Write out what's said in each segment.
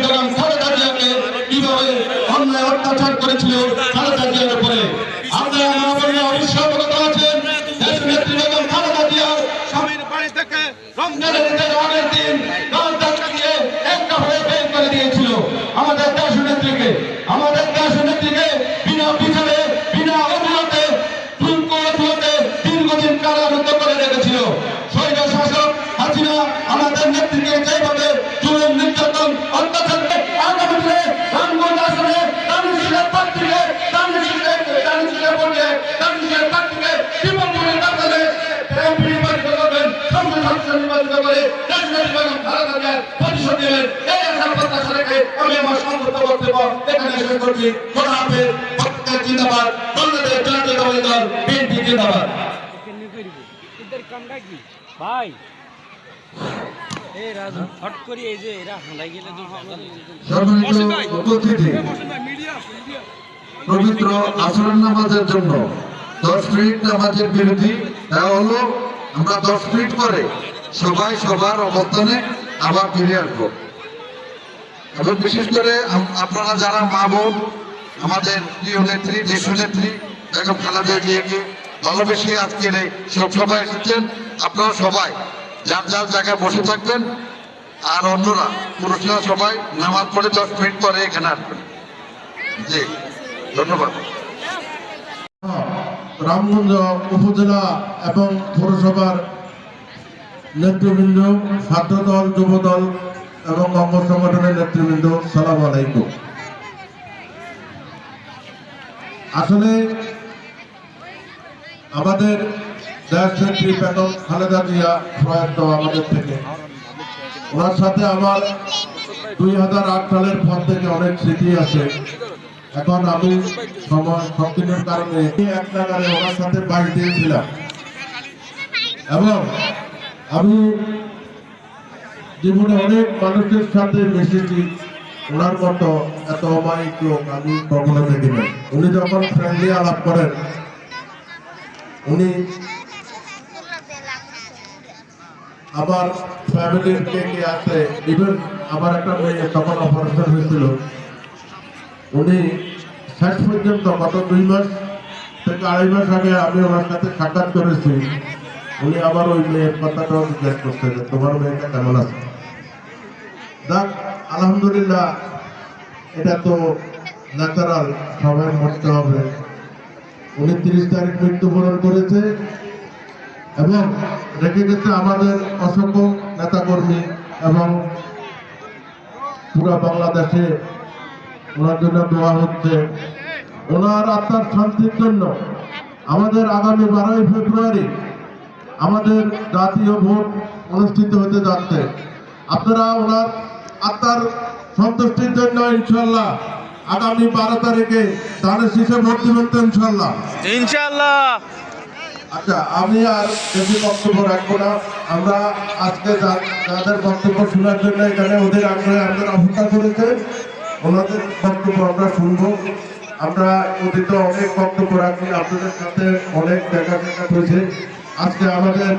বেগম খালেদা জিয়াকে কিভাবে অন্যায় অত্যাচার করেছিল খালেদা জিয়ার উপরে। আপনারা অবশ্যই অবগত আছেন, দেশনেত্রী বেগম খালেদা জিয়া স্বামীর বাড়ি থেকে রমজানের ঈদের আগের দিন লাল ঝান্ডা দিয়ে একটা হয়ে বের করে দিয়েছিল আমাদের দেশনেত্রীকে। আমাদের দেশনেত্রীকে বিনা বিচারে বিনা অভিযোগে দীর্ঘদিন কারারুদ্ধ করে রেখেছিল স্বৈর শাসক হাসিনা। আমাদের নেত্রীকে যেভাবে জুলুম নির্যাতন অত্যাচার আগামী দিনে রামগঞ্জ আসনে দানিশের প্রার্থীকে দানিশের ভোটে দানিশের প্রার্থীকে বিপুল ভোটে এমপি নির্বাচিত করবেন, সংসদ সদস্য নির্বাচিত করে দেশনেত্রী বেগম খালেদা জিয়ার প্রতিশোধ নেবেন। এই আশা প্রত্যাশা রেখে আমি আমার সংক্ষিপ্ত বক্তব্য এখানে শেষ করছি। খোদা হাফেজ। জিন্দাবাদ। বাংলাদেশ জাতীয়তাবাদী দল বিএনপি জিন্দাবাদ। ভাই এই রাজু হট করি এই যে এরা হাঁদাই গেলে পবিত্র আসর নামাজের জন্য 10 মিনিট নামাজের বিরতি দেওয়া হলো। আমরা 10 মিনিট পরে সবাই সবার অবস্থানে আবার ফিরে আসবো। এবং বিশেষ করে আপনারা যারা মা বোন আমাদের প্রিয় নেত্রী দেশনেত্রী বেগম খালেদা জিয়াকে ভালোবেসে আজকের এই সভায় এসেছেন, আপনারা সবাই যার যার জায়গায় বসে থাকবেন। আর অন্যরা পুরুষরা সবাই নামাজ পড়ে 10 মিনিট পরে এখানে আসবেন। জি, ধন্যবাদ। রামগঞ্জ উপজেলা এবং পৌরসভার নেতৃবৃন্দ, ছাত্রদল, যুবদল এবং অঙ্গ সংগঠনের নেতৃবৃন্দ, সালাম আলাইকুম। আসলে আমাদের দেশনেত্রী বেগম খালেদা জিয়া প্রয়াত আমাদের থেকে, ওনার সাথে আমার 2008 সালের পর থেকে অনেক স্মৃতি আছে। এখন আমি সময় সংকীর্ণের কারণে এক নাগারে ওনার সাথে বাইক দিয়েছিলাম এবং আমি জীবনে অনেক মানুষের সাথে মিশেছি। ওনার মতো এত অমায়িক লোক আমি কখনো দেখিনি। উনি যখন ফ্রেন্ডলি আলাপ করেন, উনি আমার ফ্যামিলির কে কে আছে, ইভেন আমার একটা মেয়ে তখন অপারেশন হয়েছিল, উনি শেষ পর্যন্ত গত 2 মাস থেকে 2.5 মাস আগে আমি ওনার সাথে সাক্ষাৎ করেছি। উনি আবার ওই মেয়ের কথাটাও জিজ্ঞেস করছে যে তোমার মেয়েটা কেমন আছে। যাক, আলহামদুলিল্লাহ, এটা তো ন্যাচারাল, সবাই মরতে হবে। উনি 30 তারিখ মৃত্যুবরণ করেছে এবং রেখে গেছে আমাদের অসংখ্য নেতাকর্মী এবং পুরো বাংলাদেশে ওনার জন্য দোয়া হচ্ছে। ওনার আত্মার শান্তির জন্য আমাদের আগামী 12ই ফেব্রুয়ারি আমাদের জাতীয় ভোট অনুষ্ঠিত হতে যাচ্ছে। আপনারা ওনার আত্মার সন্তুষ্টির জন্য ইনশাল্লাহ আগামী 12 তারিখে ধানের শীষে ভোট দিবেন তো ইনশাল্লাহ? ইনশাআল্লাহ। আচ্ছা, আমি আর বেশি বক্তব্য রাখবো না। আমরা আজকে যাদের বক্তব্য শোনার জন্য এখানে ওদের আগ্রহে আপনারা অপেক্ষা করেছে, ওনাদের বক্তব্য আমরা শুনবো। আমরা অতীতে অনেক বক্তব্য রাখি, আপনাদের সাথে অনেক দেখা সাক্ষাৎ হয়েছে। আজকে আমাদের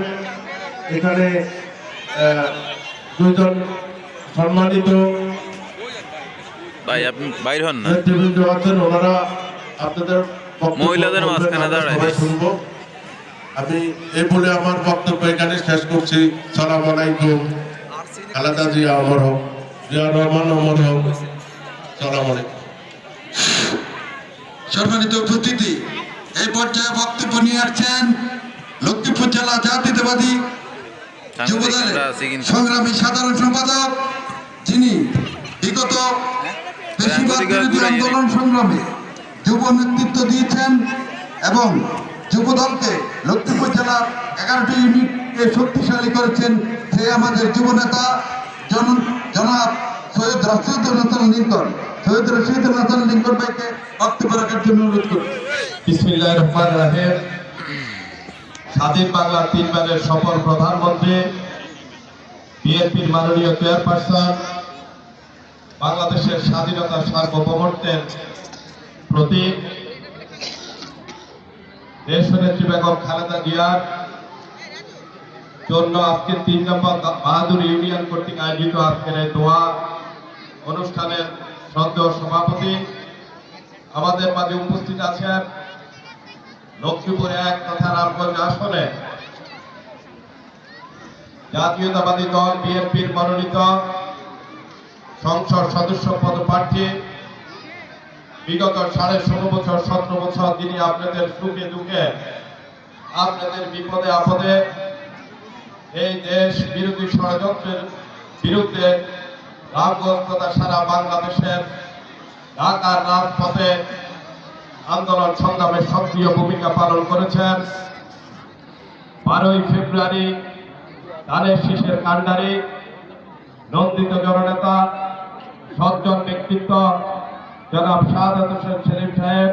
এখানে 2 জন সম্মানিত ভাই আপনি বাইর হন না, নেতৃবৃন্দ আছেন, ওনারা আপনাদের মহিলাদের মাঝখানে দাঁড়ায় শুনবো। আমি এই বলে আমার বক্তব্য এখানে শেষ করছি। সালাম আলাইকুম। খালেদা জিয়া অমর হোক, জিয়া রহমান অমর হোক। সালাম আলাইকুম। সম্মানিত উপস্থিতি, এই পর্যায়ে বক্তব্য নিয়ে আসছেন লক্ষ্মীপুর জেলা জাতীয়তাবাদী যুবদলের সংগ্রামী সাধারণ সম্পাদক, যিনি বিগত বেশিরভাগ বিরোধী আন্দোলন সংগ্রামে যুব নেতৃত্ব দিয়েছেন এবং যুবদলকে লক্ষ্মীপুর জেলার 11টি ইউনিটকে শক্তিশালী করেছেন। সে আমাদের যুব নেতা জনাব সৈয়দ রশিদুল হাসান লিঙ্কন। সৈয়দ রশিদুল হাসান লিঙ্কন ভাইকে বক্তব্য রাখার জন্য অনুরোধ করি। বিসমিল্লাহির রহমানির রহিম। স্বাধীন বাংলার 3 বারের সফল প্রধানমন্ত্রী, বিএনপির মাননীয় চেয়ারপারসন, বাংলাদেশের স্বাধীনতা সার্বভৌমত্বের প্রতীক দেশনেত্রী বেগম খালেদা জিয়ার জন্য আজকে 3 নম্বর বাহাদুর ইউনিয়ন কর্তৃক আয়োজিত আজকের এই দোয়া অনুষ্ঠান শ্রদ্ধেয় সভাপতি, আমাদের মাঝে উপস্থিত আছেন লক্ষ্মীপুর 1 তথা রামগঞ্জ আসনে জাতীয়তাবাদী দল বিএনপির মনোনীত সংসদ সদস্য পদপ্রার্থী, বিগত 16.5 বছর 17 বছর যিনি আপনাদের সুখে দুঃখে, আপনাদের বিপদে আপদে এই দেশ বিরোধী ষড়যন্ত্রের বিরুদ্ধে রামগঞ্জ তথা সারা বাংলাদেশের ঢাকার রাজপথে আন্দোলন সংগ্রামে সক্রিয় ভূমিকা পালন করেছেন। 12ই ফেব্রুয়ারি ধানের শীষের কাণ্ডারি, নন্দিত জননেতা, সজ্জন ব্যক্তিত্ব জনাব শাহাদাত হোসেন সেলিম সাহেব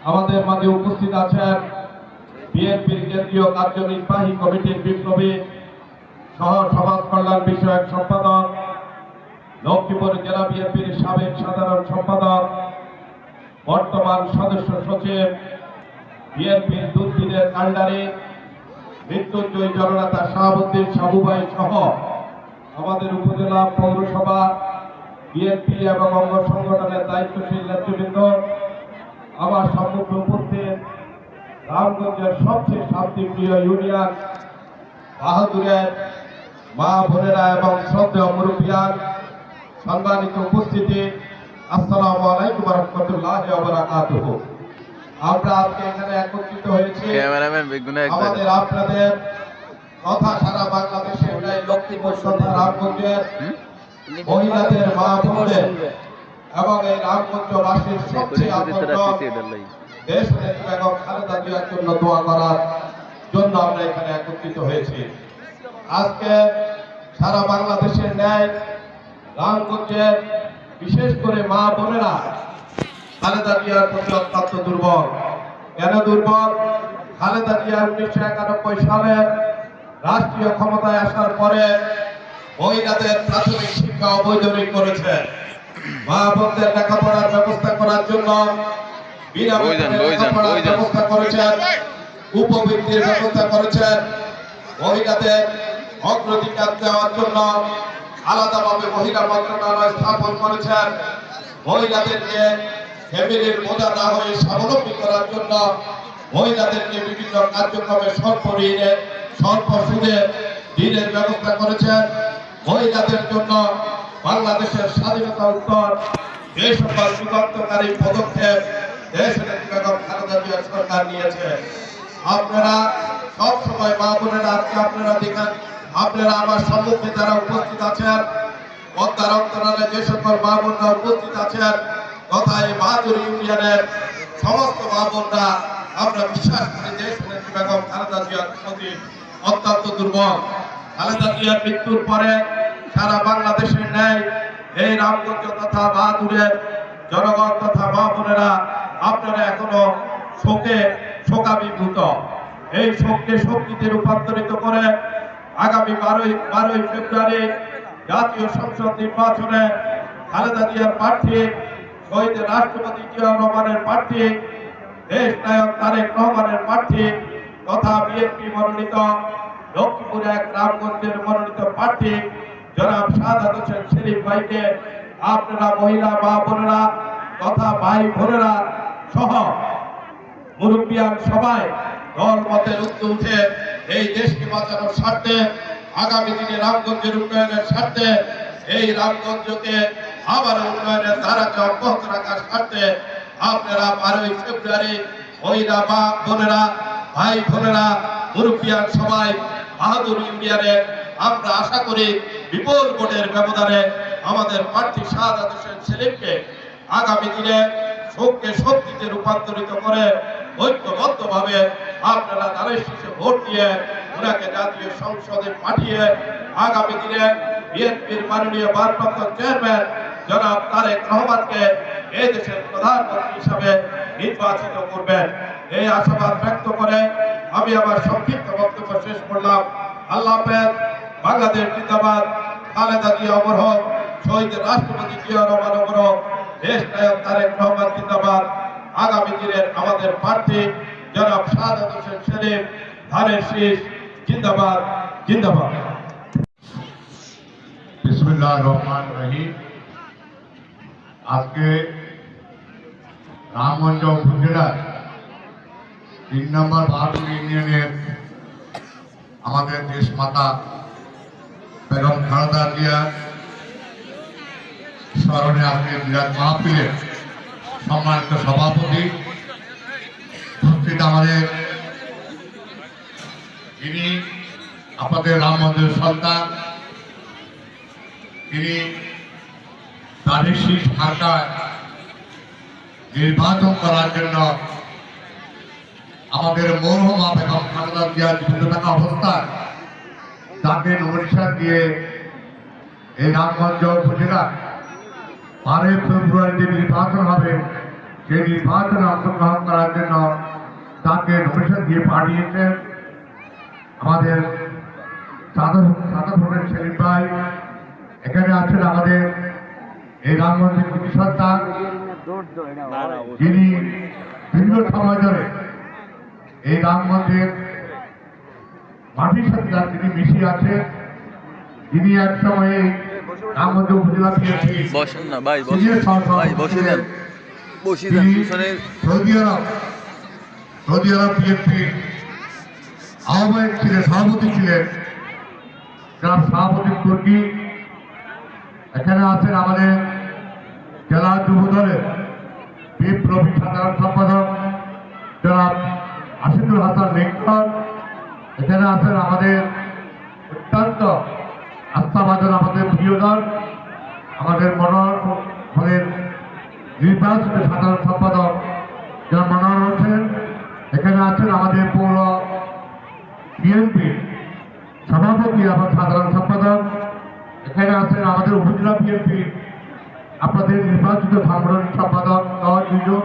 আমাদের মাঝে উপস্থিত আছেন। বিএনপির কেন্দ্রীয় কার্যনির্বাহী কমিটির বিপ্লবী সহ সমাজ কল্যাণ বিষয়ক সম্পাদক, লক্ষ্মীপুর জেলা বিএনপির সাবেক সাধারণ সম্পাদক, বর্তমান সদস্য সচিব, বিএনপির দুর্দিনের কাণ্ডারি, মৃত্যুঞ্জয়ী জননেতা শাহাবুদ্দিন সাবু ভাই সহ আমাদের উপজেলা পৌরসভা বিএনপি এবং অঙ্গ সংগঠনের দায়িত্বশীল নেতৃবৃন্দ, আমার সম্মুখে উপস্থিত রামগঞ্জের সবচেয়ে শান্তিপ্রিয় ইউনিয়ন বাহাদুরের মা বোনেরা এবং শ্রদ্ধেয় মুরব্বিয়ান, সম্মানিত উপস্থিতি, আসসালামু আলাইকুম ওয়া রাহমাতুল্লাহি ওয়া বারাকাতুহু। আমরা আজকে এখানে একত্রিত হয়েছি আমাদের আপনাদের তথা সারা বাংলাদেশের লক্ষ্মীপুর তথা রামগঞ্জের মহিলাদের, মা বোনদের এবং এই রামগঞ্জবাসীর সবচেয়ে আপনজন দেশ নেত্রী বেগম খালেদা জিয়ার জন্য দোয়া করার জন্য আমরা এখানে একত্রিত হয়েছি। আজকে সারা বাংলাদেশের ন্যায় রামগঞ্জের বিশেষ করে মা বোনেরা খালেদা জিয়ার প্রতি অত্যন্ত দুর্বল। কেন দুর্বল? খালেদা জিয়া 1991 সালে রাষ্ট্রীয় ক্ষমতায় আসার পরে মহিলাদের প্রাথমিক শিক্ষা অবৈতনিক করেছে। মা বোনদের লেখাপড়ার ব্যবস্থা করার জন্য লেখাপড়ার ব্যবস্থা করেছেন, উপবৃত্তির ব্যবস্থা করেছেন, মহিলাদের অগ্রাধিকার দেওয়ার জন্য আলাদাভাবে মহিলা মন্ত্রণালয় স্থাপন করেছেন, মহিলাদেরকে ফ্যামিলির বোঝা না হয়ে স্বাবলম্বী করার জন্য মহিলাদেরকে বিভিন্ন কার্যক্রমে স্বল্প ঋণে স্বল্প সুদে ঋণের ব্যবস্থা করেছেন। মহিলাদের জন্য বাংলাদেশের স্বাধীনতা উত্তর যে সকল যুগান্তকারী পদক্ষেপ দেশনেত্রী বেগম খালেদা জিয়ার সরকার নিয়েছে, আপনারা সবসময় মা বোনেরা আজকে আপনারা দেখেন, আপনারা আমার সম্মুখে যারা উপস্থিত আছেন, পদ্মার অন্তরালে যে সকল মা বোনরা উপস্থিত আছেন তথা এই বাহাদুর ইউনিয়নের সমস্ত মা বোনরা, আমরা বিশ্বাস করি দেশনেত্রী বেগম খালেদা জিয়ার প্রতি অত্যন্ত দুর্বল। খালেদা জিয়ার মৃত্যুর পরে সারা বাংলাদেশের ন্যায় এই রামগঞ্জ তথা বাহাদুরের জনগণ তথা মা বোনেরা আপনারা এখনো শোকাভিভূত। এই শোককে শক্তিতে রূপান্তরিত করে আগামী 12ই ফেব্রুয়ারি জাতীয় সংসদ নির্বাচনে খালেদা জিয়ার প্রার্থী, শহীদ রাষ্ট্রপতি জিয়াউর রহমানের প্রার্থী, দেশ নায়ক তারেক রহমানের প্রার্থী তথা বিএনপি মনোনীত লক্ষ্মীপুর 1 রামগঞ্জের মনোনীত প্রার্থী জনাব শাহাদাত হোসেন সেলিম ভাইকে আপনারা মহিলা মা বোনেরা তথা ভাই বোনেরা সহ মুরব্বিয়ান সবাই দল মতের ঊর্ধ্বে উঠে এই দেশকে বাঁচানোর স্বার্থে, আগামী দিনে রামগঞ্জের উন্নয়নের স্বার্থে, এই রামগঞ্জকে আবার উন্নয়নের ধারাকে অব্যাহত রাখার স্বার্থে আপনারা 12ই ফেব্রুয়ারি মহিলা মা বোনেরা, ভাই বোনেরা, মুরব্বিয়ান সবাই বাহাদুর ইউনিয়নে আমরা আশা করি বিপুল ভোটের ব্যবধানে আমাদের প্রার্থী শাহাদাত হোসেন সেলিমকে আগামী দিনে শোককে শক্তিতে রূপান্তরিত করে ঐক্যবদ্ধভাবে আপনারা ধানের শীষে ভোট দিয়ে ওনাকে জাতীয় সংসদে পাঠিয়ে আগামী দিনে বিএনপির মাননীয় ভারপ্রাপ্ত চেয়ারম্যান জনাব তারেক রহমানকে এই দেশের প্রধানমন্ত্রী হিসাবে নির্বাচিত করবেন। এই আশাবাদ ব্যক্ত করে আমি আমার সংক্ষিপ্ত বক্তব্য শেষ করলাম। আল্লাহ হাফেজ। বাংলাদেশ জিন্দাবাদ। খালেদা জিয়া অমর হোক। শহীদ রাষ্ট্রপতি জিয়াউর রহমান অমর হোক। দেশ নায়ক তারেক রহমান জিন্দাবাদ। আগামী দিনের আমাদের প্রার্থী জনাব শাহাদাত হোসেন সেলিম, ধানের শীষ জিন্দাবাদ আজকে রামগঞ্জ উপজেলার 3 নম্বর বাহাদুর ইউনিয়নের আমাদের দেশমাতা বেগম খালেদা জিয়ার স্মরণে আজকে বিরাট মাহফিলের সম্মানিত সভাপতি উপস্থিত আমাদের যিনি আপনাদের রাম মন্দিরের সন্তান, তিনি প্রাদেশিক সরকার নির্বাচন করার জন্য আমাদের মরহুমা বেগম খালেদা জিয়ার জীবিত থাকা অবস্থায় তাকে নমিনেশন দিয়ে এই রামগঞ্জ উপজেলা 12 ফেব্রুয়ারি যে নির্বাচন হবে সেই নির্বাচনে অংশগ্রহণ করার জন্য তাকে নমিনেশন দিয়ে পাঠিয়েছেন আমাদের সাধারণ সেলিম ভাই। এখানে আছেন আমাদের এই রামগঞ্জের কৃতি সন্তান, যিনি দীর্ঘ সময় ধরে এই রামগঞ্জের মাটির সাথে তিনি মিশিয়ে আছে, যিনি এক সময়ে রামগঞ্জ উপজেলা বিএনপি বসেন না ভাই, ভাই বসে দেন, বসে দেন পিছনে। সৌদি আরব বিএনপি আহ্বায়ক ছিলেন, সভাপতি ছিলেন যার সভাপতি তুর্কি। এখানে আছেন আমাদের জেলা যুব দলের বিপ্লবী সাধারণ সম্পাদক জনাব আশিদুল হাসান লিঙ্কন। এখানে আছেন আমাদের অত্যন্ত আস্থাভাজন আমাদের প্রিয় দল, আমাদের মনোহরের নির্বাচিত সাধারণ সম্পাদক জনাব মনোহর হোসেন। এখানে আছেন আমাদের পৌর বিএনপি সভাপতি এবং সাধারণ সম্পাদক। এখানে আছেন আমাদের উপজেলা বিএনপি আপনাদের নির্বাচিত সাংগঠনিক সম্পাদক দুজন।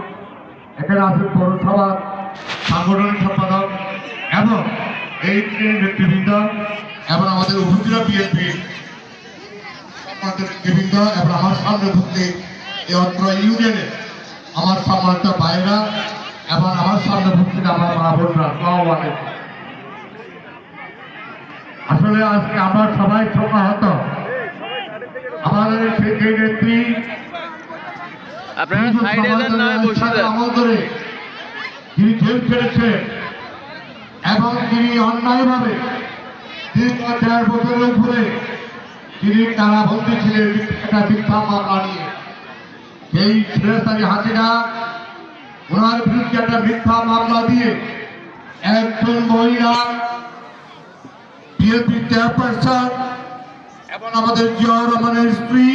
এখানে আছেন পৌরসভার সাংগঠনিক সম্পাদক এবং এই নেতৃবৃন্দ এবং আমাদের উপজেলা বিএনপি নেতৃবৃন্দ এবং আমার সামনে ভর্তি এই অত্র ইউনিয়নে আমার সম্মানিত ভাইরা এবং আমার সামনে ভর্তি আমার মা বোনরা সব আছে। আসলে আজকে আমরা সবাই শোকাহত। আমাদের সেই নেত্রী আপনারা সাইডে দেন না, বসে দেন। আমল করে যিনি জেল ছেড়েছেন এবং তিনি অন্যায়ভাবে 3-4 বছরের উপরে তিনি কারাবন্দী ছিলেন একটা মিথ্যা মামলা নিয়ে। সেই ছেলেস্থানী হাসিনা ওনার বিরুদ্ধে একটা মিথ্যা মামলা দিয়ে একজন মহিলা বিএনপি চেয়ারপারসন এবং আমাদের জিয়াউর রহমানের স্ত্রী,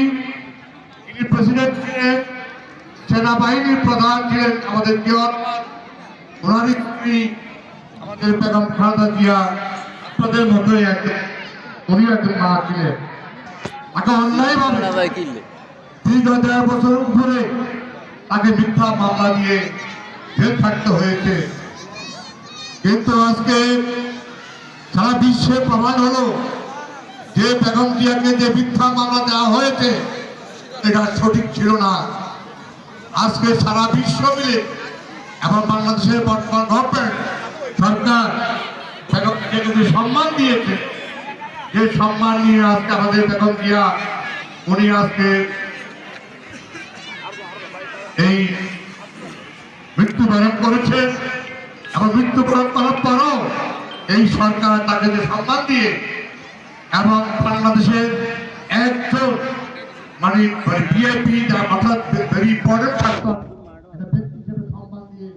তিনি প্রেসিডেন্ট ছিলেন, সেনাবাহিনীর প্রধান ছিলেন আমাদের জিয়াউর রহমান, ওনার স্ত্রী আমাদের বেগম খালেদা জিয়া আপনাদের মতোই একজন, উনি একজন মা ছিলেন। তাকে অন্যায়ভাবে 3-4 বছর উপরে তাকে মিথ্যা মামলা দিয়ে জেল থাকতে হয়েছে। কিন্তু আজকে সারা বিশ্বে প্রমাণ হলো যে বেগম জিয়াকে যে মিথ্যা মামলা দেওয়া হয়েছে এটা সঠিক ছিল না। আজকে সারা বিশ্ব মিলে এবং বাংলাদেশের বর্তমান গভর্নমেন্ট সরকার বেগম জিয়াকে যে সম্মান দিয়েছে, যে সম্মান নিয়ে আজকে আমাদের বেগম জিয়া উনি আজকে এই মৃত্যুবরণ করেছেন এবং মৃত্যুবরণ করার পরও এই সরকার তাকে যে সম্মান দিয়ে এবং বাংলাদেশের একজন মানে বিএপি অর্থাৎ ভেরি ইম্পর্টেন্ট ফ্যাক্টর ব্যক্তি হিসেবে সম্মান দিয়ে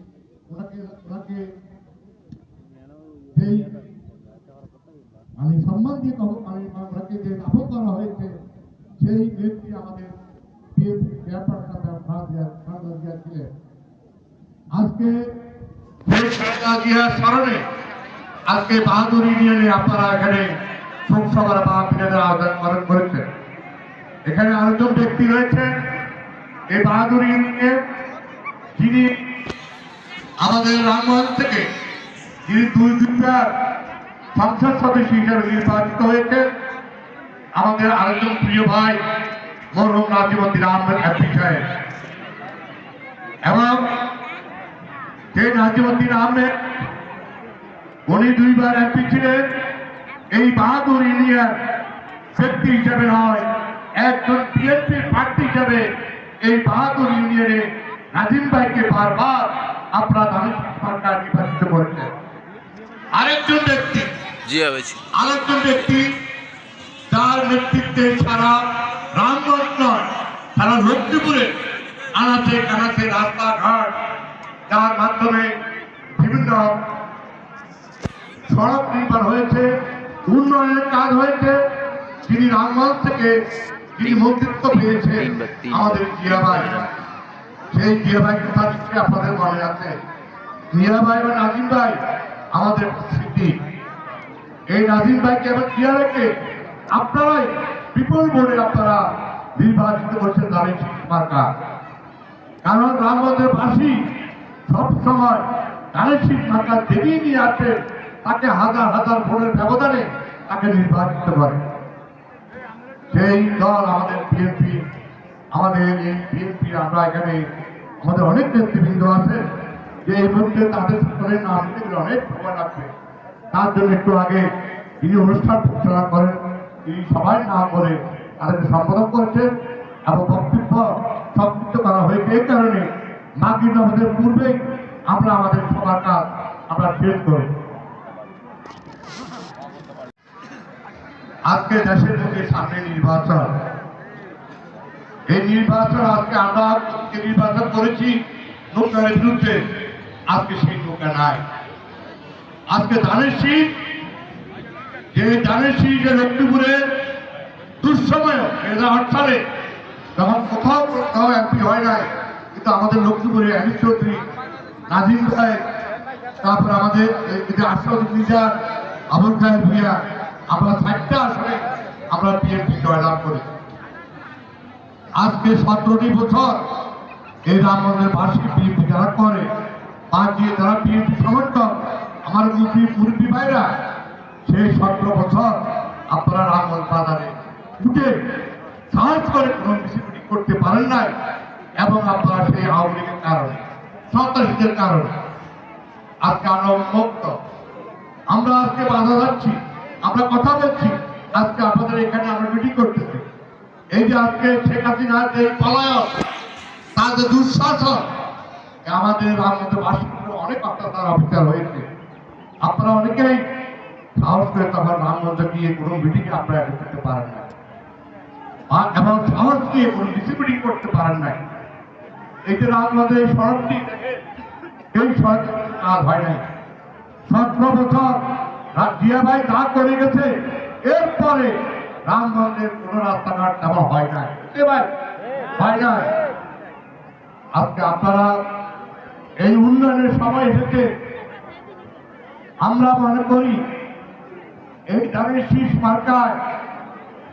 ওনাকে মানে সম্মান দিয়ে ওনাকে যে দাফন করা হয়েছে, সেই নেত্রী আমাদের বিএপি চেয়ারপারসন খালেদা জিয়া ছিলেন। আজকে সেই খালেদা জিয়ার স্মরণে আজকে বাহাদুর ইউনিয়নে আপনারা এখানে শোক সভার মাহফিলের আয়োজন করেছেন। এখানে আরেকজন ব্যক্তি রয়েছেন এই বাহাদুর ইউনিয়নে, যিনি আমাদের রামগঞ্জ থেকে যিনি 2 সংসদ সদস্য হিসেবে নির্বাচিত হয়েছেন, আমাদের আরেকজন প্রিয় ভাই মরহুম নাজিমুদ্দিন আহমেদ এমপি সাহেব। এবং সেই নাজিমুদ্দিন আহমেদ উনি 2 বার এমপি ছিলেন। এই বাহাদুর ইউনিয়ন ব্যক্তি হিসেবে নয়, একজন বিএনপি প্রার্থী হিসেবে এই বাহাদুর ইউনিয়নে নাজিম ভাইকে বারবার আপনারা ধানের শীষ মার্কায় নির্বাচিত করেছেন। আরেকজন ব্যক্তি যার নেতৃত্বে সারা রামগঞ্জ নয়, সারা লক্ষ্মীপুরে আনাচে কানাচে রাস্তাঘাট, যার মাধ্যমে বিভিন্ন সড়ক নির্মাণ হয়েছে, উন্নয়নের কাজ হয়েছে, যিনি রামগঞ্জ থেকে যিনি মন্ত্রিত্ব পেয়েছে আমাদের জিয়া ভাই। সেই জিয়া ভাই কথা নিশ্চয়ই আপনাদের মনে আছে। জিয়া ভাই বা নাজিম ভাই আমাদের স্মৃতি। এই নাজিম ভাইকে এবার জিয়া রেখে আপনারাই বিপুল ভোটে আপনারা নির্বাচিত করছেন ধানের শীষ মার্কা। কারণ রামগঞ্জের বাসী সবসময় ধানের শীষ মার্কা দেখিয়ে নিয়ে আসে, তাকে হাজার হাজার ভোটের ব্যবধানে তাকে নির্বাচিত করে। সেই দল আমাদের বিএনপি। আমাদের এই বিএনপি আমরা এখানে আমাদের অনেক নেতৃবৃন্দ আছে, যে এই মুহূর্তে তাদের সকলের নাম নিতে গেলে অনেক সময় লাগবে। তার জন্য একটু আগে যিনি অনুষ্ঠান পরিচালনা করেন, তিনি সবাই নাম করে তাদেরকে সম্বোধন করেছেন এবং বক্তব্য সংক্ষিপ্ত করা হয়েছে। এই কারণে মাগরিব নামাজের পূর্বেই আমরা আমাদের সবার কাজ আমরা শেষ করি। আজকে দেশের মধ্যে সামনে নির্বাচন। এই নির্বাচন আজকে আমরা নির্বাচন করেছি নৌকার বিরুদ্ধে, আজকে সেই নৌকা নাই। আজকে ধানের শীষ, যে ধানের শীষ লক্ষ্মীপুরে দুঃসময় 2008 সালে যখন কোথাও এমপি হয় নাই, কিন্তু আমাদের লক্ষ্মীপুরে আনিস চৌধুরী, নাজিম ভাই, তারপর আমাদের আশরাফুজ্জামান, আবুল খায়ের ভূঁইয়া, আমরা 4টা আসনে আমরা বিএনপি জয়লাভ করি। আজকে 17টি বছর এই রামগঞ্জের বার্ষিক বিএনপি যারা করে, যারা বিএনপি সমর্থক, আমার মুরব্বী ভাইরা, সেই 17 বছর আপনারা রামগঞ্জ বাজারে উঠে সাহস করে কোনো মিছিল করতে পারেন নাই। এবং আপনারা সেই আওয়ামী লীগের কারণে, সন্ত্রাসীদের কারণে আজকে আমরা উন্মুক্ত। আমরা আজকে বাধা যাচ্ছি, আমরা কথা বলছি, আজকে আপনাদের এখানে আমরা মিটিং করতেছি। এই যে আজকে শেখ হাসিনার যে পলায়ন, তার যে দুঃশাসন, আমাদের রামগঞ্জের বাসীর অনেক অত্যাচার অবিচার হয়েছে। আপনারা অনেকেই সাহস করে তখন রামগঞ্জে গিয়ে কোনো মিটিংয়ে আপনারা অ্যাটেন্ড করতে পারেন না, এবং সাহস নিয়ে কোনো মিটিং করতে পারেন নাই। এই যে রামগঞ্জের এই সড়কটি, এই সড়কের কাজ হয় নাই। 17 বছর জিয়া ভাই যা করে গেছে, এরপরে রামগঞ্জের কোন রাস্তাঘাট তেমন হয় নাই, হয় নাই। আজকে আপনারা এই উন্নয়নের সময় এসেছে। আমরা মনে করি এই ধানের শীষ মার্কায়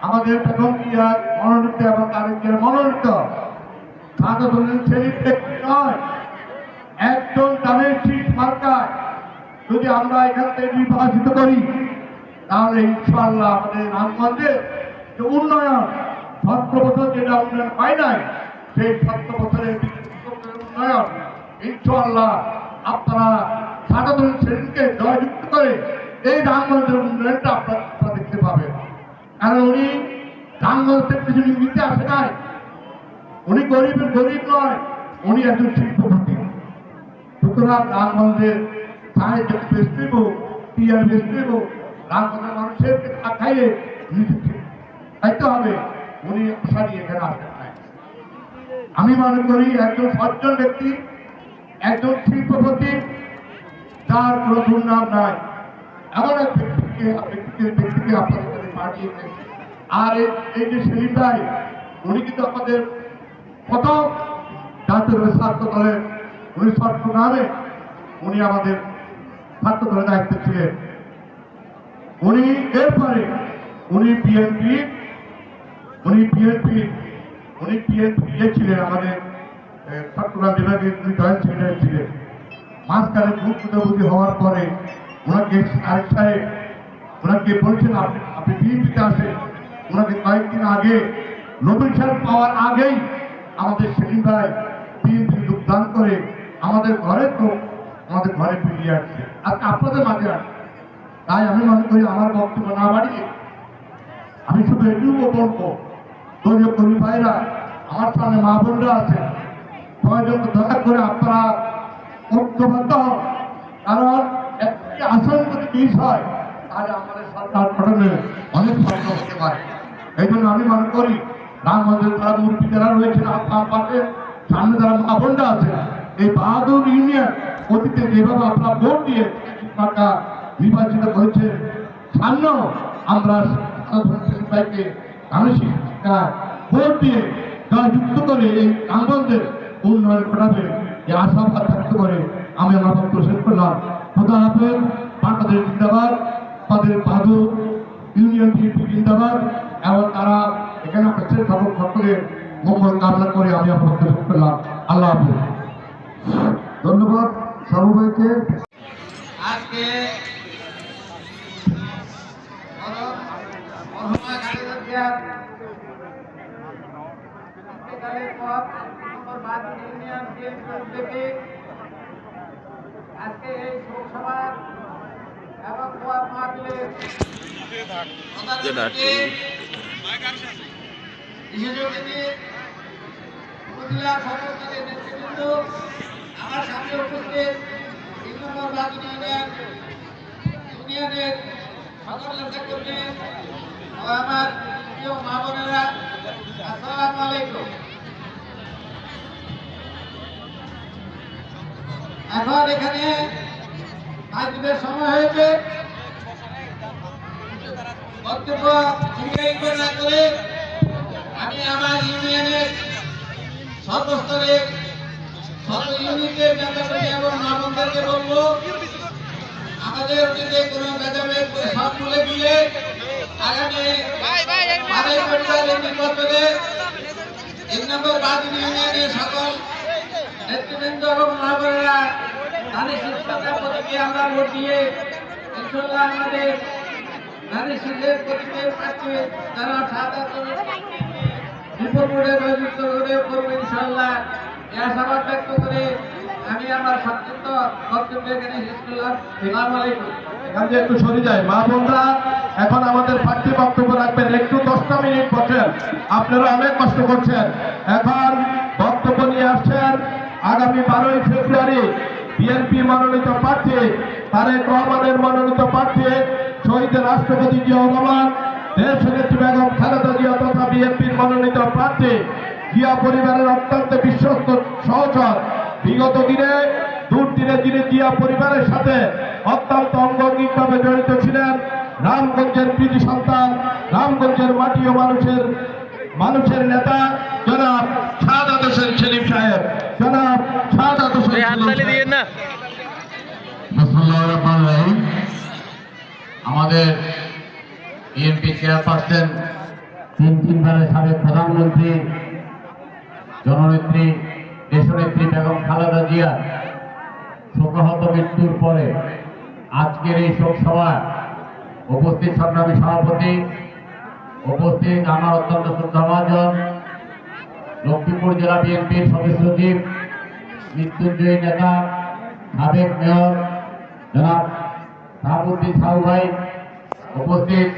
আমাদের বেগম জিয়া মনোনীত এবং তারেক জিয়া মনোনীত নয়, একজন ধানের শীষ মার্কায় যদি আমরা এখান থেকে নির্বাচিত করি, তাহলে ইনশাআল্লাহ আমাদের রামগঞ্জের যে উন্নয়ন, 17 বছর যেটা উন্নয়ন হয় নাই, সেই 17 বছরের উন্নয়ন ইনশাআল্লাহ আপনারা 57 শ্রেণীকে জয়যুক্ত করে এই রামগঞ্জের উন্নয়নটা আপনারা দেখতে পাবেন। কারণ উনি রামগঞ্জ থেকে কিছু নিতে আসে নাই, উনি গরিব নয়, উনি একজন শিল্পপতি। সুতরাং রামগঞ্জের চায় যে বেশ দেব, টিয়ার বেশ দেব, রামগঞ্জের মানুষের খাইয়ে খাইতে হবে, উনি আশা নিয়ে এখানে আসেন নাই। আমি মনে করি একজন সজ্জন ব্যক্তি, একজন শিল্পপতি, যার কোনো দুর্নাম নাই, এমন এক ব্যক্তিকে আপনাদের পাঠিয়েছেন। আর এই যে সেলিম ভাই, উনি কিন্তু আমাদের প্রথম জাতীয় ছাত্র দলের, উনি চট্টগ্রামে উনি আমাদের ছাত্র দলের দায়িত্ব ছিলেন। উনি এরপরে উনি বিএনপি ছিলেন, আমাদের চট্টগ্রাম বিভাগের উনি জয়েন্ট সেক্রেটারি ছিলেন। মাঝখানে খুব বুঝাবুঝি হওয়ার পরে ওনাকে আরেক সাহেব ওনাকে বলছেন আপনি বিএনপিতে আসেন। ওনাকে কয়েকদিন আগে নমিনেশন পাওয়ার আগেই আমাদের সেলিম ভাই বিএনপি যোগদান করে আমাদের ঘরের লোক আমাদের ঘরে ফিরিয়ে আসছে, আজকে আপনাদের মাঝে আসছে। তাই আমি মনে করি আমার বক্তব্য না বাড়িয়ে আমি শুধু এটুকু বলবো, দলীয় কর্মী ভাইরা আমার সামনে মা বোনরা আছে, প্রয়োজন দয়া করে আপনারা ঐক্যবদ্ধ হন, কারণ একটি আসন যদি মিস হয় তাহলে আমাদের সরকার গঠনে অনেক সমস্যা হতে পারে। এই জন্য আমি মনে করি রামগঞ্জের যারা মূর্তি যারা রয়েছেন আপনার পাশে সামনে যারা মা বোনরা আছে, এই বাহাদুর ইউনিয়ন অতীতে যেভাবে আপনারা ভোট দিয়ে টাকা নির্বাচিত হয়েছে, সামনেও আমরা ভাইকে মানসিক ভোট দিয়ে জয়যুক্ত করে এই রামগঞ্জের উন্নয়ন ঘটাবে এই আশাবাদ ব্যক্ত করে আমি আমার বক্তব্য শেষ করলাম। খোদা হাফেজ। বাংলাদেশ জিন্দাবাদ। আমাদের বাহাদুর ইউনিয়ন বিএনপি জিন্দাবাদ। এবং তারা এখানে উপস্থিত সকলের মঙ্গল কামনা করে আমি আমার বক্তব্য শেষ করলাম। আল্লাহ হাফেজ। ধন্যবাদ সর্বভাইকে। আজকে আজকে এই শোকসভা এবং কোয়ার মাহফিলের বিশেষ অতিথি উপজেলা সরকারের নেতৃবৃন্দ, আমার সামনে উপস্থিত 3 নম্বর বাদুর ইউনিয়নের সকল নেতাকর্মী ও আমার প্রিয় মা বোনেরা, আসসালামু আলাইকুম। এখন এখানে আজকের সময় হয়েছে, বক্তব্য দীর্ঘায়িত না করে আমি আমার ইউনিয়নের সর্বস্তরে সর্ব ইউনিটের নেতাকর্মী এবং মা বোনদেরকে বলবো, আমাদের অতীতে কোনো ভেদাভেদ সব ভুলে গিয়ে আগামী নির্বাচনে 3 নম্বর বাদুর ইউনিয়নের সকল নেতৃবৃন্দ এবং মা বোনেরা তাদের শিক্ষকরা প্রতীকে আমরা ভোট দিয়ে ইনশাল্লাহ আমাদের নারী শিক্ষের প্রতীকের প্রার্থী যারা বিপুল ভোটে জয়যুক্ত করবে ইনশাল্লাহ, এই আশাবাদ ব্যক্ত করে আমি আমার সংক্ষিপ্ত বক্তব্য এখানে শেষ করলাম। আসসালামু আলাইকুম। এখান থেকে একটু সরে যায় মা বোনরা, এখন আমাদের প্রার্থী বক্তব্য রাখবেন। একটু 10টা মিনিট বসেন, আপনারা অনেক কষ্ট করছেন। এখন বক্তব্য নিয়ে আসছেন আগামী 12ই ফেব্রুয়ারি বিএনপি মনোনীত প্রার্থী তারেক রহমানের মনোনীত প্রার্থী শহীদ রাষ্ট্রপতি জিয়াউর রহমান, দেশনেত্রী বেগম খালেদা জিয়া তথা বিএনপির মনোনীত প্রার্থী জিয়া পরিবারের অত্যন্ত বিশ্বস্ত সহচর, বিগত দিনে দুর্দিনে যিনি জিয়া পরিবারের সাথে অত্যন্ত অঙ্গাঙ্গিকভাবে জড়িত ছিলেন, রামগঞ্জের কৃতি সন্তান, রামগঞ্জের মাটি ও মানুষের নেতা জনাব শাহাদাত হোসেন সেলিম সাহেব। জনাব শাহাদাত হোসেন আমাদের বিএনপি চেয়ারপারসন, 3 সাবেক প্রধানমন্ত্রী, জননেত্রী দেশনেত্রী বেগম খালেদা জিয়া শোকাহত মৃত্যুর পরে আজকের এই শোক সভা উপস্থিত সংগ্রামী সভাপতি, উপস্থিত আমার অত্যন্ত শ্রদ্ধাভাজন লক্ষ্মীপুর জেলা বিএনপির সদস্য সচিব, মৃত্যুঞ্জয়ী নেতা, সাবেক মেয়র জনাব শাহাবুদ্দিন সাহু ভাই, উপস্থিত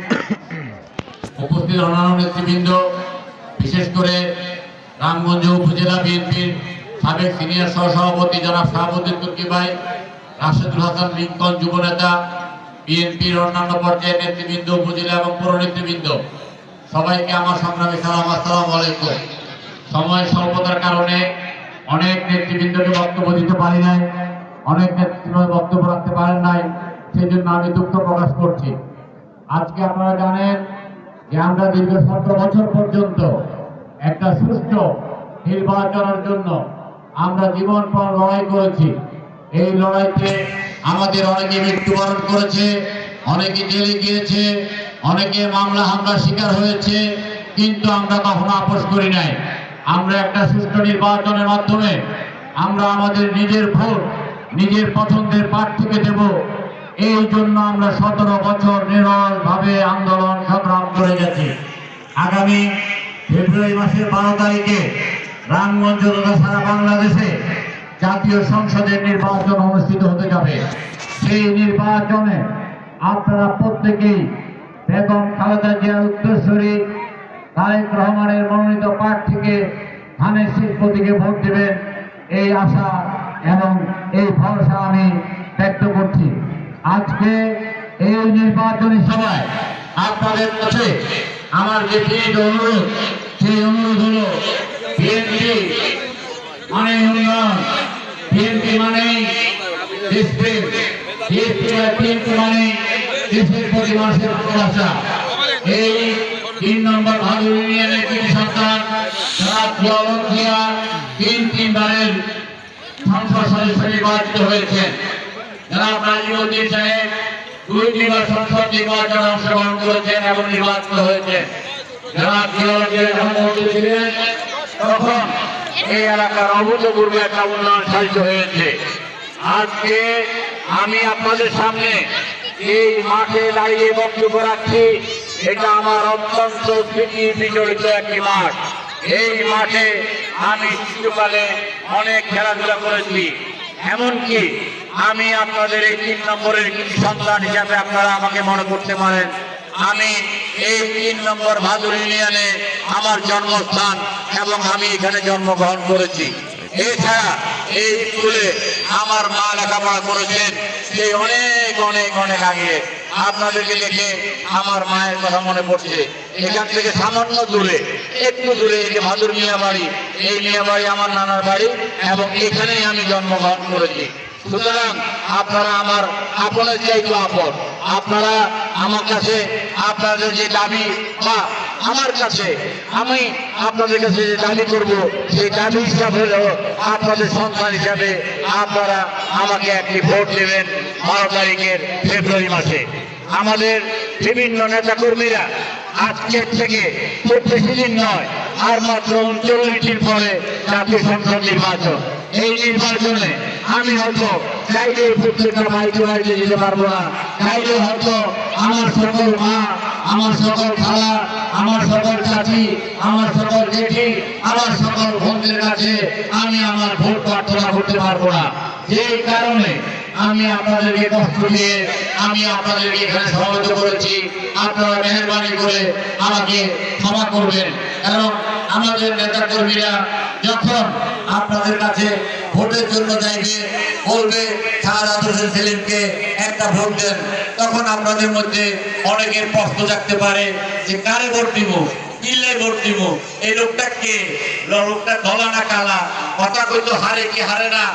অন্যান্য নেতৃবৃন্দ, বিশেষ করে রামগঞ্জ উপজেলা বিএনপির সাবেক সিনিয়র সহসভাপতি জনাব শাহাবুদ্দিন তুর্কি ভাই, রাশেদুল হাসান লিঙ্কন যুব নেতা, বিএনপির অন্যান্য পর্যায়ের নেতৃবৃন্দ, উপজেলা এবং পৌর নেতৃবৃন্দ, সবাইকে আমার সংগ্রামী সালাম, আসসালামু আলাইকুম। সময় স্বল্পতার কারণে অনেক নেতৃবৃন্দকে বক্তব্য দিতে পারি নাই, অনেক নেতৃবৃন্দ বক্তব্য রাখতে পারেন নাই, সেই জন্য আমি দুঃখ প্রকাশ করছি। আজকে আপনারা জানেন যে আমরা দীর্ঘ 17 বছর পর্যন্ত একটা সুষ্ঠু নির্বাচনের জন্য আমরা জীবনপণ লড়াই করেছি। এই লড়াইতে আমাদের অনেকে মৃত্যুবরণ করেছে, অনেকে জেলে গিয়েছে, অনেকে মামলা হামলার শিকার হয়েছে, কিন্তু আমরা কখনো আপোষ করি নাই। আমরা একটা সুষ্ঠু নির্বাচনের মাধ্যমে আমরা আমাদের নিজের ভোট নিজের পছন্দের প্রার্থীকে দেব, এই জন্য আমরা 17 বছর নিরলসভাবে আন্দোলন সংগ্রাম করে গেছি। আগামী ফেব্রুয়ারি মাসের 12 তারিখে রামগঞ্জ তথা সারা বাংলাদেশে জাতীয় সংসদের নির্বাচন অনুষ্ঠিত হতে যাবে। সেই নির্বাচনে আপনারা প্রত্যেকেই বেগম খালেদা জিয়ার উত্তরসূরি তারেক রহমানের মনোনীত প্রার্থীকে ধানের শীষ প্রতীকে ভোট দেবেন এই আশা এবং এই ভরসা আমি ব্যক্ত করছি। আজকে এই নির্বাচনী সভায় আপনাদের কাছে আমার যে তিনটি অনুরোধ, সেই অনুরোধ হল বিএনপি মানে উন্নয়ন, বিএনপি মানে দেশপ্রেম, বিএনপি মানে দেশের প্রতি মানুষের ভালোবাসা। এই 3 নম্বর ভাদুর ইউনিয়নের কৃতি সন্তান জনাব জিয়াউল জিয়া 3 বারের সংসদ সদস্য নির্বাচিত হয়েছেন। জনাব নাজিমুদ্দিন সাহেব 2বার সংসদ নির্বাচনে অংশগ্রহণ করেছেন এবং নির্বাচিত হয়েছেন। জনাব জিয়াউল জিয়া যখন মন্ত্রী ছিলেন তখন এই এলাকার অভূতপূর্ব একটা উন্নয়ন সাধিত হয়েছে। আজকে আমি আপনাদের সামনে এই মাঠে দাঁড়িয়ে বক্তব্য রাখছি, এটা আমার অত্যন্ত স্মৃতি বিজড়িত একটি মাঠ। এই মাঠে আমি শিশুকালে অনেক খেলাধুলা করেছি, এমনকি আমি আপনাদের এই 3 নম্বরের কৃতি সন্তান হিসাবে আপনারা আমাকে মনে করতে পারেন। আমি এই 3 নম্বর ভাদুর ইউনিয়নে আমার জন্মস্থান এবং আমি এখানে জন্মগ্রহণ করেছি। এছাড়া এই স্কুলে আমার মা লেখাপড়া করেছেন সেই অনেক অনেক অনেক আগে। আপনাদেরকে দেখে আমার মায়ের কথা মনে পড়ছে। এখান থেকে সামান্য দূরে, একটু দূরে এই যে ভাদুর মিয়া বাড়ি, এই মিয়া বাড়ি আমার নানার বাড়ি এবং এখানেই আমি জন্মগ্রহণ করেছি। সুতরাং আপনারা আমার আপনের চাইতো আপন। আপনারা আমার কাছে আপনাদের যে দাবি বা আমার কাছে আমি আপনাদের কাছে যে দাবি করব, সেই দাবি হিসাবে হলো আপনাদের সন্তান হিসাবে আপনারা আমাকে একটি ভোট দেবেন 12 তারিখের ফেব্রুয়ারি মাসে। আমাদের বিভিন্ন নেতাকর্মীরা আজকের থেকে খুব বেশি দিন নয়, আর মাত্র 39 দিন পরে জাতীয় সংসদ নির্বাচন। এই নির্বাচনে আমি হয়তো চাইলে প্রত্যেকটা ভাইকে বাড়িতে যেতে পারবো না, চাইলে হয়তো আমার সকল মা, আমার সকল খালা, আমার সকল চাচি, আমার সকল জেঠি, আমার সকল বন্ধুদের কাছে আমি আমার ভোট প্রার্থনা করতে পারবো না। যেই কারণে আমি আপনাদেরকে কষ্ট দিয়ে আমি আপনাদেরকে এখানে সমবেত করেছি। আপনারা মেহরবানি করে আমাকে ক্ষমা করবেন। এবং আমাদের নেতা কর্মীরা যখন আপনাদের কাছে ভোটের জন্য যাইবে, বলবে শাহাদাত হোসেন সেলিমকে একটা ভোট দেন, তখন আপনাদের মধ্যে অনেকের প্রশ্ন থাকতে পারে যে কারে ভোট দিব, কিলে ভোট দিব, এই লোকটা কে, লোকটা ধলা না কালা, কথা কইতো হারে কি হারে না,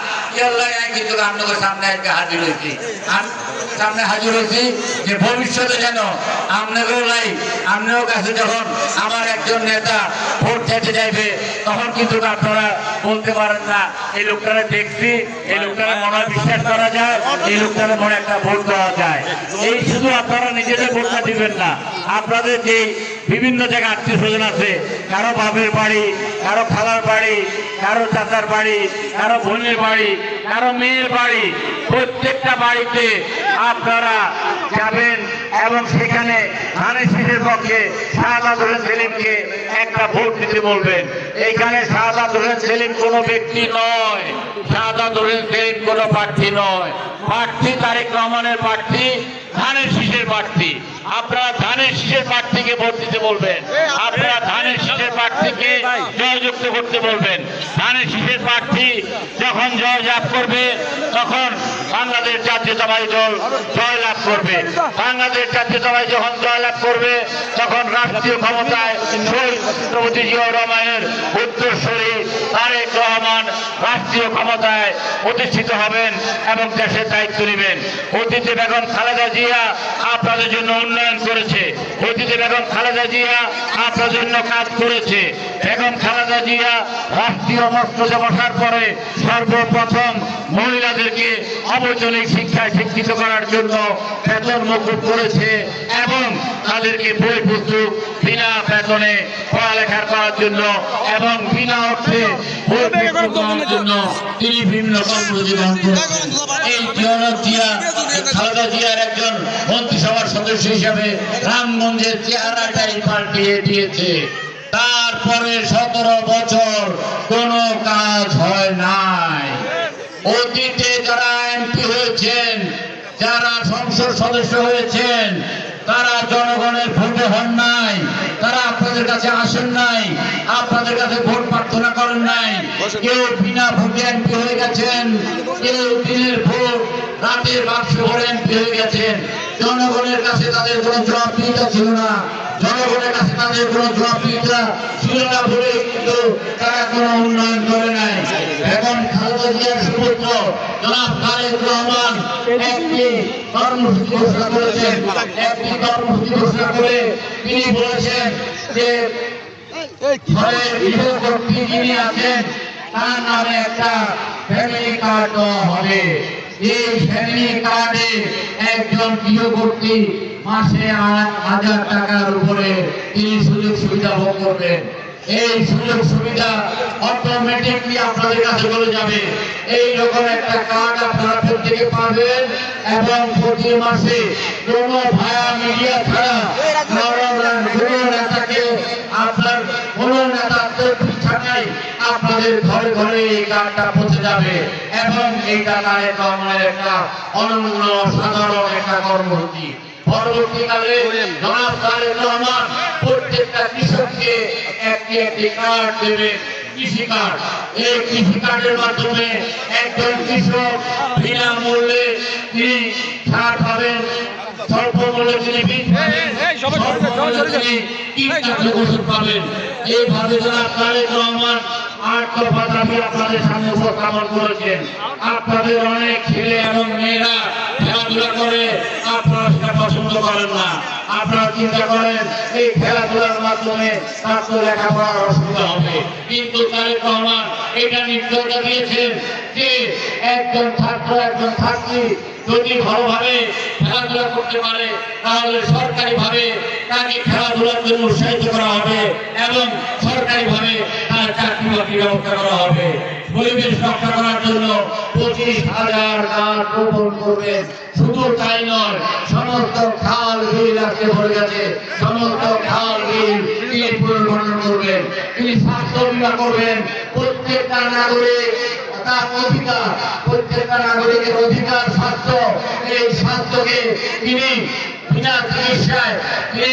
কিন্তু আপনাদের সামনে একটা হাজির হয়েছি। সামনে হাজির হয়েছি যে ভবিষ্যতে যেন আপনাদেরও নাই, আপনার কাছে যখন আমার একজন নেতা ভোট চাইতে যাইবে তখন কিন্তু আপনারা বলতে পারেন না এই লোকটারে দেখছি, এই লোকটারে মনে বিশ্বাস করা যায়, এই লোকটারে মনে একটা ভোট দেওয়া যায়। এই শুধু আপনারা নিজেদের ভোটটা দিবেন না, আপনাদের যে বিভিন্ন জায়গায় আত্মীয় স্বজন আছে, কারো বাপের বাড়ি, কারো খালার বাড়ি, কারো চাচার বাড়ি, কারো বোনের বাড়ি, কারো মেয়ের বাড়ি, প্রত্যেকটা বাড়িতে আপনারা যাবেন এবং সেখানে ধানের শীষের পক্ষে শাহাদাত হোসেন সেলিমকে একটা ভোট দিতে বলবেন। এইখানে শাহাদাত হোসেন সেলিম কোনো ব্যক্তি নয়, শাহাদাত হোসেন সেলিম কোনো প্রার্থী নয়, প্রার্থী তারেক রহমানের প্রার্থী, ধানের শীষের প্রার্থী। আপনারা ধানের শীষের প্রার্থীকে ভোট দিতে বলবেন, আপনারা ধানের শীষের প্রার্থীকে জয়যুক্ত করতে বলবেন। ধানের শীষের প্রার্থী যখন জয় লাভ করবে তখন বাংলাদেশ জাতীয়তাবাদী দল জয় লাভ করবে। বাংলাদেশ জাতীয়তাবাদী যখন জয় লাভ করবে তখন রাষ্ট্রীয় ক্ষমতায় শহীদ রাষ্ট্রপতি জিয়াউর রহমানের উত্তরসূরি তারেক রহমান রাষ্ট্রীয় ক্ষমতায় প্রতিষ্ঠিত হবেন এবং দেশের দায়িত্ব নেবেন। অতীতে বেগম খালেদা জিয়া আপনাদের জন্য উন্নয়ন করেছে, অতীতে বেগম খালেদা জিয়া আপনাদের জন্য কাজ করেছে। বেগম খালেদা জিয়া রাষ্ট্রীয় মর্যাদা বসার পরে সর্বপ্রথম মহিলাদেরকে অবৈতনিক শিক্ষায় শিক্ষিত করার জন্য বেতন মকুব করেছে এবং তাদেরকে বই পুস্তক বিনা বেতনে পড়ালেখা করার জন্য এবং বিনা অর্থে বই পুস্তক দেওয়ার জন্য তিনি বিভিন্ন কর্মসূচি গ্রহণ করেছেন। এই খালেদা জিয়ার একজন মন্ত্রিসভার সদস্য হিসাবে রামগঞ্জের চেহারাটাই পাল্টিয়ে দিয়েছে। তারপরে 17 বছর কোনো কাজ হয় নাই। অতীতে যারা এমপি হয়েছেন, যারা সংসদ সদস্য হয়েছেন, তারা জনগণের ভোটে হন নাই, তারা আপনাদের কাছে আসেন নাই। আপনাদের কাছে ভোট প্রার্থনা করেন নাই, কেউ বিনা ভোটে এমপি হয়ে গেছেন, কেউ দিনের ভোট রাতের বাক্স ভরে এমপি হয়ে গেছেন। জনগণের কাছে তাদের কোনো জবাবদিহিতা ছিল না, জনগণের কাছে তাদের কোনো জবাবদিহিতা ছিল না বলে কিন্তু তারা কোনো উন্নয়ন করে নাই। এখন খালেদা জিয়ার সুপুত্র জনাব তারেক রহমান একটি কর্মসূচি ঘোষণা করেছেন, একটি কর্মসূচি ঘোষণা করে তিনি বলেছেন যে ঘরের গৃহকর্ত্রী যিনি আছেন তার নামে একটা ফ্যামিলি কার্ড দেওয়া হবে। এই ফ্যামিলি কার্ডে একজন গৃহকর্ত্রী মাসে 8,000 টাকার উপরে তিনি সুযোগ সুবিধা ভোগ করবেন। এই সুযোগ সুবিধা অটোমেটিকলি আপনাদের কাছে চলে যাবে। এইরকম একটা কার্ড আপনারা প্রত্যেকে পাবেন এবং প্রতি মাসে কোনো ভায়া মিডিয়া ছাড়া কোনো নেতাকে আপনার কোনো নেতাদের ছাড়াই আপনাদের ঘরে ঘরে এই কার্ডটা পৌঁছে যাবে এবং এইটা তারেক রহমানের একটা অনন্য সাধারণ একটা কর্মসূচি। পরবর্তীকালে জনাব তারেক রহমান প্রত্যেকটা কৃষককে একটি একটি কার্ড দেবে, কৃষি কার্ড। এই কৃষি কার্ডের মাধ্যমে একজন কৃষক বিনামূল্যে তিনি সার পাবেন, স্বল্প মূল্যে তিনি বীজ পাবেন, স্বল্প মূল্যে তিনি কীটনাশক ওষুধ পাবেন। এইভাবে জনাব তারেক রহমান 8 দফা দাবি আপনাদের সামনে উপস্থাপন করেছেন। আপনাদের অনেক ছেলে এবং মেয়েরা খেলাধুলা করে, আপনারা সেটা পছন্দ করেন না। আপনারা চিন্তা করেন এই খেলাধুলার মাধ্যমে তার তো লেখাপড়ার অসুবিধা হবে, কিন্তু তারেক রহমান এটা নিশ্চয়তা দিয়েছেন যে একজন ছাত্র একজন ছাত্রী যদি ভালোভাবে খেলাধুলা করতে পারে তাহলে সরকারিভাবে তাকে খেলাধুলার জন্য উৎসাহিত করা হবে এবং সরকারিভাবে তার চাকরি বাকরির ব্যবস্থা করা হবে। পরিবেশ রক্ষা করার জন্য 25,000 গাছ রোপণ করবেন। শুধু তাই নয়, সমস্ত খাল বিল আজকে ভরে গেছে, সমস্ত খাল বিল তিনি পুনর্গঠন করবেন। তিনি স্বাস্থ্য বীমা করবেন। প্রত্যেকটা নাগরিক তার অধিকার, প্রত্যেকটা নাগরিকের অধিকার স্বাস্থ্য। এই স্বাস্থ্যকে তিনি বিনা চিকিৎসায় তিনি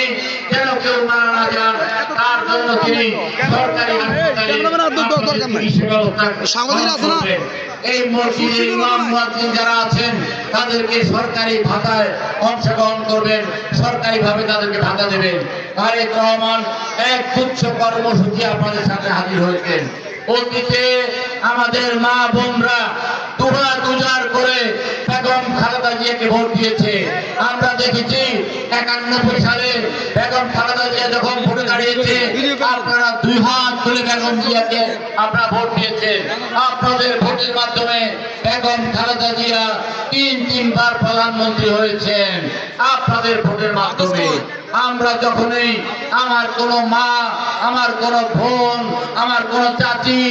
যেন কেউ মারা না যান তার জন্য তিনি সরকারি হাসপাতালে এই মসজিদের ইমাম মুয়াজ্জিন যারা আছেন তাদেরকে সরকারি ভাতায় অংশগ্রহণ করবেন, সরকারিভাবে তাদেরকে ভাতা দেবেন। তারেক রহমান এক তুচ্ছ কর্মসূচি আপনাদের সাথে হাজির হয়েছেন। অতীতে আমাদের মা বোনরা দুহার করে বেগম খালেদা জিয়াকে ভোট দিয়েছে। আমরা দেখেছি 91 সালে বেগম খালেদা জিয়া যখন ভোটে দাঁড়িয়েছে আপনারা 2 হাত তুলে বেগম জিয়াকে আপনারা ভোট দিয়েছেন। আপনাদের ভোটের মাধ্যমে বেগম খালেদা জিয়া 3বার প্রধানমন্ত্রী হয়েছেন আপনাদের ভোটের মাধ্যমে। আমরা যখনই আমার কোনো মা, আমার কোনো বোন, আমার কোনো চাচি,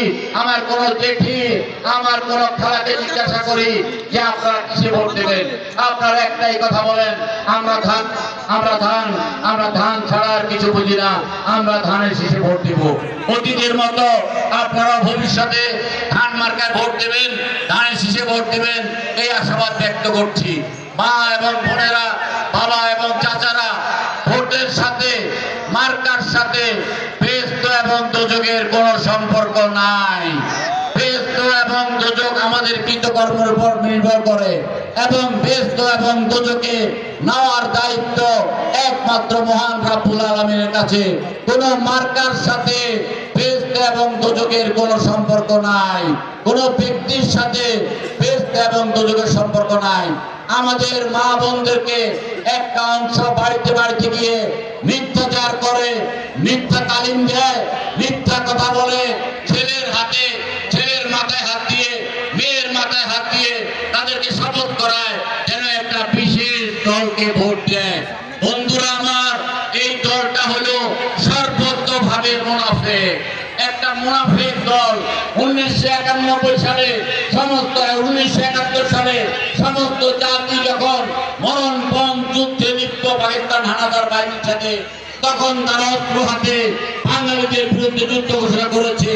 আমার কোনো জেঠি, আমার কোনো খালাকে জিজ্ঞাসা করি যে আপনারা কিসে ভোট দেবেন, আপনারা একটাই কথা বলেন, আমরা ধান ছাড়া আর কিছু বুঝি না, আমরা ধানের শীষে ভোট দিব। অতীতের মতো আপনারা ভবিষ্যতে ধান মার্কায় ভোট দেবেন, ধানের শীষে ভোট দেবেন এই আশাবাদ ব্যক্ত করছি। মা এবং বোনেরা, বাবা এবং চাচারা, ভোটের সাথে মার্কার সাথে বেহেশত এবং দোজখের কোনো সম্পর্ক নাই। বেহেশত এবং দোজখ আমাদের কৃতকর্মের উপর নির্ভর করে এবং বেহেশত এবং দোজখে নেওয়ার দায়িত্ব একমাত্র মহান রাব্বুল আলামিনের কাছে। কোনো মার্কার সাথে বেহেশত এবং দোজখের কোনো সম্পর্ক নাই, কোনো ব্যক্তির সাথে বেহেশত এবং দোজখের সম্পর্ক নাই। আমাদের মা বোনদেরকে একটা অংশ বাড়িতে বাড়িতে গিয়ে মিথ্যাচার করে, মিথ্যা তালিম দেয়, মিথ্যা কথা বলে, ছেলের মাথায় হাত দিয়ে, মেয়ের মাথায় হাত দিয়ে তাদেরকে শপথ করায় যেন একটা বিশেষ দলকে ভোট দেয়। বন্ধুরা আমার, এই দলটা হলো সর্বতভাবে মুনাফিক, একটা মুনাফিক দল। 1991 সালে 1971 সালে সমস্ত জাতি যখন মরণপণ যুদ্ধে লিপ্ত পাকিস্তান হানাদার বাহিনীর সাথে, তখন তারা অস্ত্র হাতে বাঙালিদের বিরুদ্ধে যুদ্ধ ঘোষণা করেছে।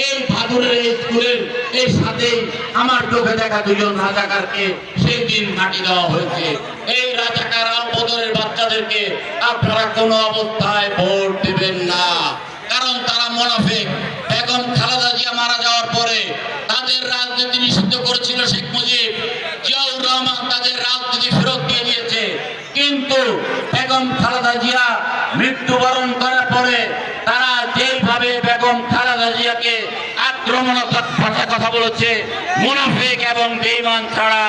এই ভাদুরের এই স্কুলের এই সাথেই আমার চোখে দেখা 2 জন রাজাকারকে সেই দিন ঘাঁটি দেওয়া হয়েছে। এই রাজাকার আলবদরের বাচ্চাদেরকে আপনারা কোনো অবস্থায় ভোট দেবেন না, কারণ তারা মুনাফিক। বেগম খালেদা জিয়া মারা যাওয়ার পরে তাদের রাজনীতি নিষিদ্ধ করেছিল শেখ মুজিব, জিয়াউর রহমান তাদের রাজনীতি ফেরত দিয়ে দিয়েছে। কিন্তু বেগম খালেদা জিয়া মৃত্যুবরণ করার পরে তারা যেইভাবে বেগম খালেদা জিয়াকে আক্রমণাত্মক ভাষায় কথা বলেছে, মুনাফিক এবং বেঈমান ছাড়া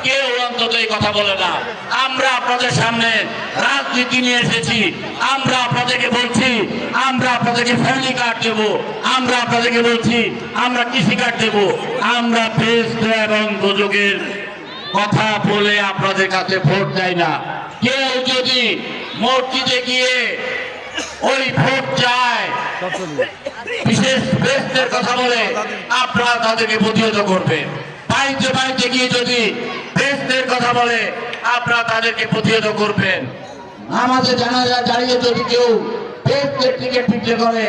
কেউ অন্তত এই কথা বলে না। আমরা আপনাদের সামনে রাজনীতি নিয়ে এসেছি, আমরা আপনাদেরকে বলছি আমরা আপনাদেরকে ফ্যামিলি কার্ড দেবো, আমরা আপনাদেরকে বলছি আমরা কৃষি কার্ড দেবো, আমরা বেস্ট এবং দুযোগের কথা বলে আপনাদের কাছে ভোট দেয় না। কেউ যদি মসজিদে গিয়ে ওই ভোট চায় বিশেষ বেস্টের কথা বলে আপনারা তাদেরকে প্রতিহত করবেন। বাড়িতে বাড়িতে গিয়ে যদি বেস্টের কথা বলে আপনারা তাদেরকে প্রতিহত করবেন। আমাদের জানাজা দাঁড়িয়ে যদি কেউ বেস্টের টিকিট বিক্রি করে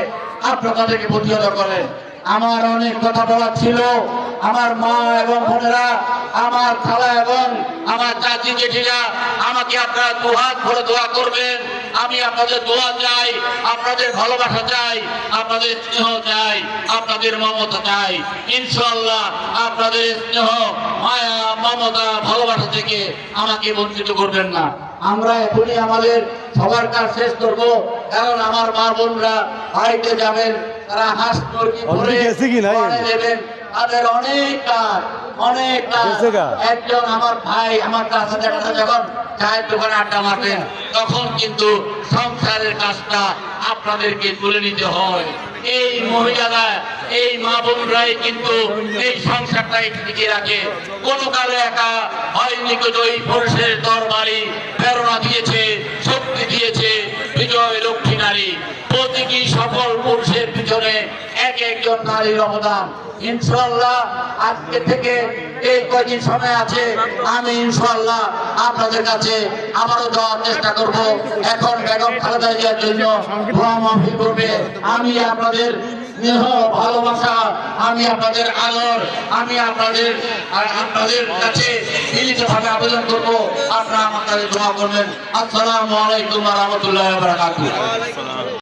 আপনারা তাদেরকে প্রতিহত করেন। আমার অনেক কথা বলার ছিল। আমার মা এবং বোনেরা, আমার খালা এবং আমার চাচি জেঠিরা, আমাকে আপনারা দুহাত ভরে দোয়া করবেন। আমি আপনাদের দোয়া চাই, আপনাদের ভালোবাসা চাই, আপনাদের স্নেহ চাই, আপনাদের মমতা চাই। ইনশাআল্লাহ আপনাদের স্নেহ, মায়া, মমতা, ভালোবাসা থেকে আমাকে বঞ্চিত করবেন না। আমরা এখনই আমাদের সবার কাজ শেষ করবো, কারণ আমার মা বোনরা বাড়িতে যাবেন, তারা হাঁস মুরগি ধরে দেবেন, তাদের অনেক কাজ। একজন আমার ভাই আমার কাছে যখন চায়ের দোকানে আড্ডা মারবেন, তখন কিন্তু সংসারের কাজটা আপনাদেরকে তুলে নিতে হয়। এই মহিলারা, এই মা বোনরাই কিন্তু এই সংসারটাই টিকে রাখে। কোনো কালে একা হয়নি, ওই পুরুষের দরবারি প্রেরণা দিয়েছে, শক্তি দিয়েছে বিজয় লক্ষ্মী নারী। প্রতিটি সফল পুরুষের পিছনে এক একজন নারীর অবদান। ইনশাআল্লাহ আজকে থেকে এই কয়দিন সময় আছে, আমি ইনশাআল্লাহ আপনাদের কাছে আবারও যাওয়ার চেষ্টা করব। এখন বেগম খালেদা জিয়ার জন্য দোয়া মাহফিল করবে। আমি আপনাদের স্নেহ, ভালোবাসা, আমি আপনাদের আদর, আমি আপনাদের কাছে মিলিতভাবে আবেদন করব, আপনারা আমার কাছে দোয়া করবেন। আসসালামু আলাইকুম ওয়া রাহমাতুল্লাহি ওয়া বারাকাতুহু।